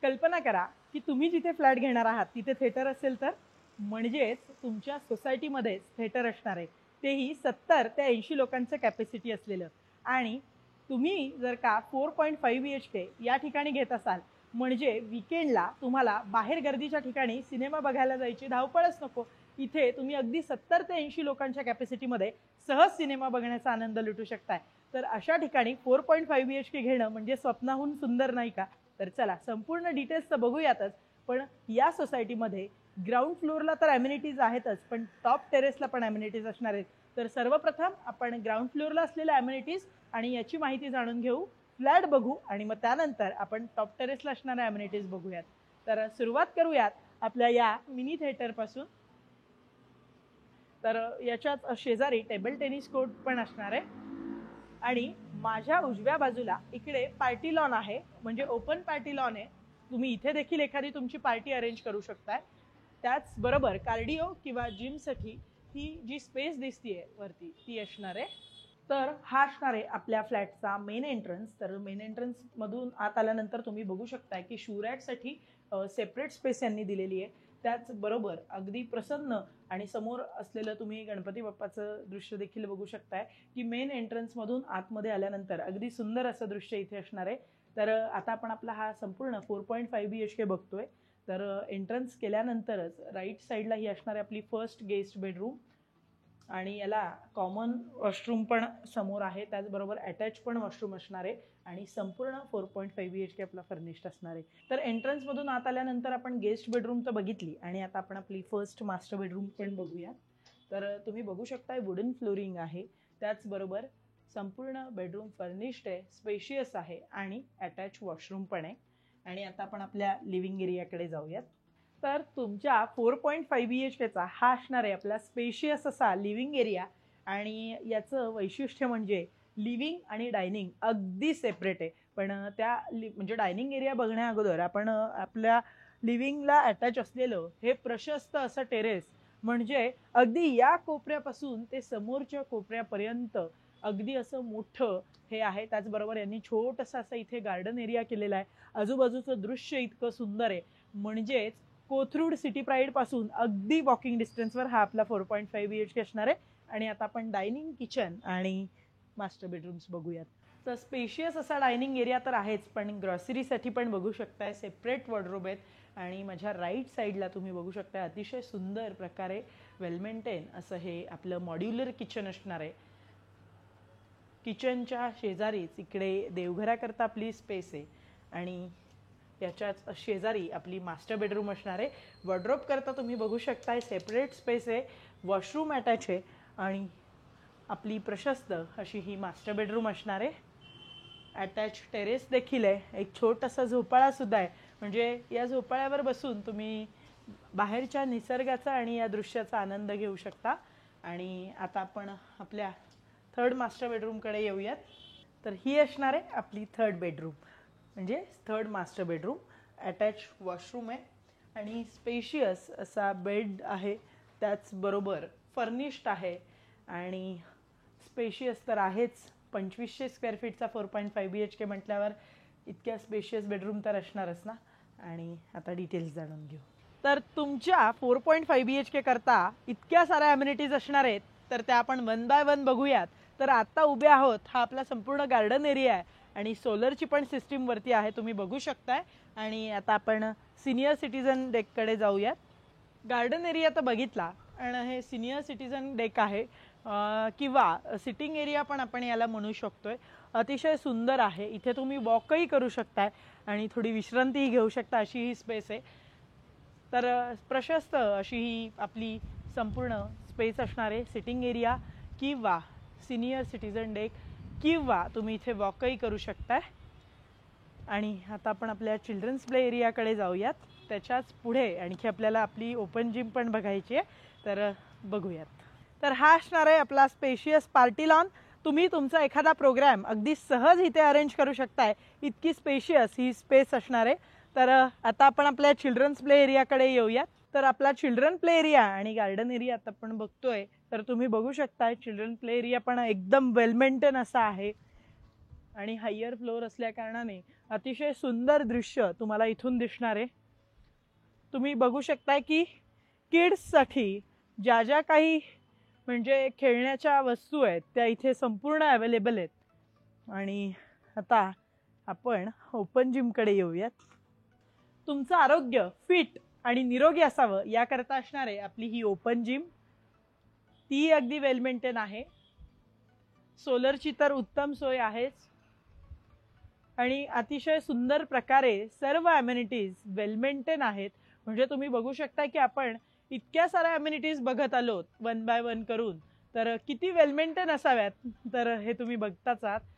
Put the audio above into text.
कल्पना करा की तुम्ही जिथे फ्लॅट घेणार आहात तिथे थिएटर असेल तर, म्हणजेच तुमच्या सोसायटीमध्येच थिएटर असणार आहे, तेही 70 ते 80 लोकांचं कॅपॅसिटी असलेलं. आणि तुम्ही जर का 4.5 BHK या ठिकाणी घेत असाल, म्हणजे विकेंडला तुम्हाला बाहेर गर्दीच्या ठिकाणी सिनेमा बघायला जायची धावपळच नको. इथे तुम्ही अगदी 70 ते 80 लोकांच्या कॅपॅसिटीमध्ये सहज सिनेमा बघण्याचा आनंद लुटू शकताय. तर अशा ठिकाणी 4.5 BHK घेणं म्हणजे स्वप्नाहून सुंदर नाही का? तर चला संपूर्ण डिटेल्स तर बघूयातच, पण या सोसायटीमध्ये ग्राउंड फ्लोअरला तर ॲम्युनिटीज आहेतच, पण टॉप टेरेसला पण ॲम्युनिटीज असणार आहेत. तर सर्वप्रथम आपण ग्राउंड फ्लोअरला असलेल्या ॲम्युनिटीज आणि याची माहिती जाणून घेऊ, फ्लॅट बघू आणि मग त्यानंतर आपण टॉप टेरेसला असणाऱ्या ॲम्युनिटीज बघूयात. तर सुरुवात करूयात आपल्या या मिनी थिएटरपासून. तर याच्यात शेजारी टेबल टेनिस कोर्ट पण असणार आहे आणि माझ्या उजव्या बाजूला इकडे पार्टी लॉन आहे, म्हणजे ओपन पार्टी लॉन आहे. तुम्ही इथे देखील एखादी तुमची पार्टी अरेंज करू शकताय. त्याचबरोबर कार्डिओ किंवा जिमसाठी ही जी स्पेस दिसतीये वरती ती असणार आहे. तर हा असणार आहे आपल्या फ्लॅटचा मेन एंट्रन्स. तर मेन एंट्रन्समधून आत आल्यानंतर तुम्ही बघू शकताय की शू रॅकसाठी सेपरेट स्पेस यांनी दिलेली आहे. त्याचबरोबर अगदी प्रसन्न आणि समोर असलेलं तुम्ही गणपती बाप्पाचं दृश्य देखील बघू शकताय की मेन एंट्रन्समधून आतमध्ये आल्यानंतर अगदी सुंदर असं दृश्य इथे असणार आहे. तर आता आपण आपला हा संपूर्ण 4.5 BHK बघतोय. तर एंट्रन्स केल्यानंतरच राईट साईडला ही असणार आहे आपली फर्स्ट गेस्ट बेडरूम आणि याला कॉमन वॉशरूम पण समोर आहे. त्याचबरोबर अटॅच पण वॉशरूम असणार आहे आणि संपूर्ण 4.5 BHK आपला फर्निश्ड असणार आहे. तर एंट्रन्समधून आत आल्यानंतर आपण गेस्ट बेडरूम तर बघितली आणि आता आपण आपली फर्स्ट मास्टर बेडरूम पण बघूया. तर तुम्ही बघू शकताय वुडन फ्लोरिंग आहे. त्याचबरोबर संपूर्ण बेडरूम फर्निश्ड आहे, स्पेशियस आहे आणि अटॅच वॉशरूम पण आहे. आणि आता आपण आपल्या लिव्हिंग एरियाकडे जाऊयात. तर तुमच्या 4.5 BHKचा हा असणार आहे आपला स्पेशियस असा लिव्हिंग एरिया आणि याचं वैशिष्ट्य म्हणजे लिव्हिंग आणि डायनिंग अगदी सेपरेट आहे. पण म्हणजे डायनिंग एरिया बघण्या अगोदर आपण आपल्या लिव्हिंगला अटॅच असलेलं हे प्रशस्त असं टेरेस, म्हणजे अगदी या कोपऱ्यापासून ते समोरच्या कोपऱ्यापर्यंत अगदी असं मोठं हे आहे. त्याचबरोबर यांनी छोटंसं असं इथे गार्डन एरिया केलेला आहे. आजूबाजूचं दृश्य इतकं सुंदर आहे, म्हणजेच कोथरूड सिटी प्राईड पासून अगदी वॉकिंग डिस्टन्सवर हा आपला 4.5 BHK असणार आहे. आणि आता आपण डायनिंग, किचन आणि मास्टर बेडरूम्स बघूयात. तर स्पेशियस असा डायनिंग एरिया तर आहेच, पण ग्रॉसरीसाठी पण बघू शकताय सेपरेट वॉर्डरोब आहेत. आणि माझ्या राईट साईडला तुम्ही बघू शकता अतिशय सुंदर प्रकारे वेल मेंटेन असं हे आपलं मॉड्युलर किचन असणार आहे. किचनच्या शेजारीच इकडे देवघराकरता आपली स्पेस आहे आणि याच्याच शेजारी आपली मास्टर बेडरूम असणार आहे. वॉर्डरोब करता तुम्ही बघू शकताय सेपरेट स्पेस आहे, वॉशरूम अटॅच आहे आणि आपली प्रशस्त अशी ही मास्टर बेडरूम असणार आहे. अटॅच टेरेस देखील आहे, एक छोटासा झोपाळा सुद्धा आहे, म्हणजे या झोपाळ्यावर बसून तुम्ही बाहेरच्या निसर्गाचा आणि या दृश्याचा आनंद घेऊ शकता. आणि आता आपण आपल्या थर्ड मास्टर बेडरूमकडे येऊयात. तर ही असणार आहे आपली थर्ड बेडरूम, म्हणजे third master bedroom. Attach washroom आहे आणि स्पेशियस असा बेड आहे. त्याचबरोबर फर्निश्ड आहे आणि स्पेशियस तर आहेच. 2500 स्क्वेअर फीटचा 4.5 BHK म्हटल्यावर इतक्या स्पेशियस बेडरूम तर असणारच ना. आणि आता डिटेल्स जाणून घेऊ. तर तुमच्या 4.5 BHK करता इतक्या साऱ्या ॲम्युनिटीज असणार आहेत, तर त्या आपण वन बाय वन बघूयात. तर आता उभे आहोत, हा आपला संपूर्ण गार्डन एरिया आहे आणि सोलरची पण सिस्टीम वरती आहे, तुम्ही बघू शकताय. आणि आता आपण सिनियर सिटीजन डेककडे जाऊयात. गार्डन एरिया तर बघितला आणि हे सिनियर सिटीजन डेक आहे किंवा सिटिंग एरिया पण आपण याला म्हणू शकतोय. अतिशय सुंदर आहे. इथे तुम्ही वॉकही करू शकताय आणि थोडी विश्रांतीही घेऊ शकता, अशी ही स्पेस आहे. तर प्रशस्त अशी ही आपली संपूर्ण स्पेस असणार आहे. सिटिंग एरिया किंवा सिनियर सिटीजन डेक किंवा तुम्ही इथे वॉकही करू शकताय. आणि आता आपण आपल्या चिल्ड्रन्स प्ले एरियाकडे जाऊयात. त्याच्याच पुढे आणखी आपल्याला आपली ओपन जिम पण बघायची आहे, तर बघूयात. तर हा असणार आहे आपला स्पेशियस पार्टी लॉन. तुम्ही तुमचा एखादा प्रोग्राम अगदी सहज इथे अरेंज करू शकताय, इतकी स्पेशियस ही स्पेस असणार आहे. तर आता आपण आपल्या चिल्ड्रन्स प्ले एरियाकडे येऊयात. तर आपला चिल्ड्रन प्ले एरिया आणि गार्डन एरिया आता आपण बघतोय, तर तुम्ही बघू शकताय चिल्ड्रन प्ले एरिया पण एकदम वेल मेंटेन असा आहे आणि हायर फ्लोअर असल्या कारणाने अतिशय सुंदर दृश्य तुम्हाला इथून दिसणार आहे. तुम्ही बघू शकताय की किड्ससाठी ज्या ज्या काही म्हणजे खेळण्याच्या वस्तू आहेत त्या इथे संपूर्ण अवेलेबल आहेत. आणि आता आपण ओपन जिमकडे येऊयात. तुमचं आरोग्य फिट आणि निरोगी असावं याकरता असणार आहे आपली ही ओपन जिम. ती अगदी वेल मेंटेन आहे. सोलरची तर उत्तम सोय आहेच आणि अतिशय सुंदर प्रकारे सर्व ॲम्युनिटीज वेल मेंटेन आहेत. म्हणजे तुम्ही बघू शकता की आपण इतक्या साऱ्या ॲम्युनिटीज बघत आलोत वन बाय वन करून, तर किती वेल मेंटेन असाव्यात तर हे तुम्ही बघताच आहात.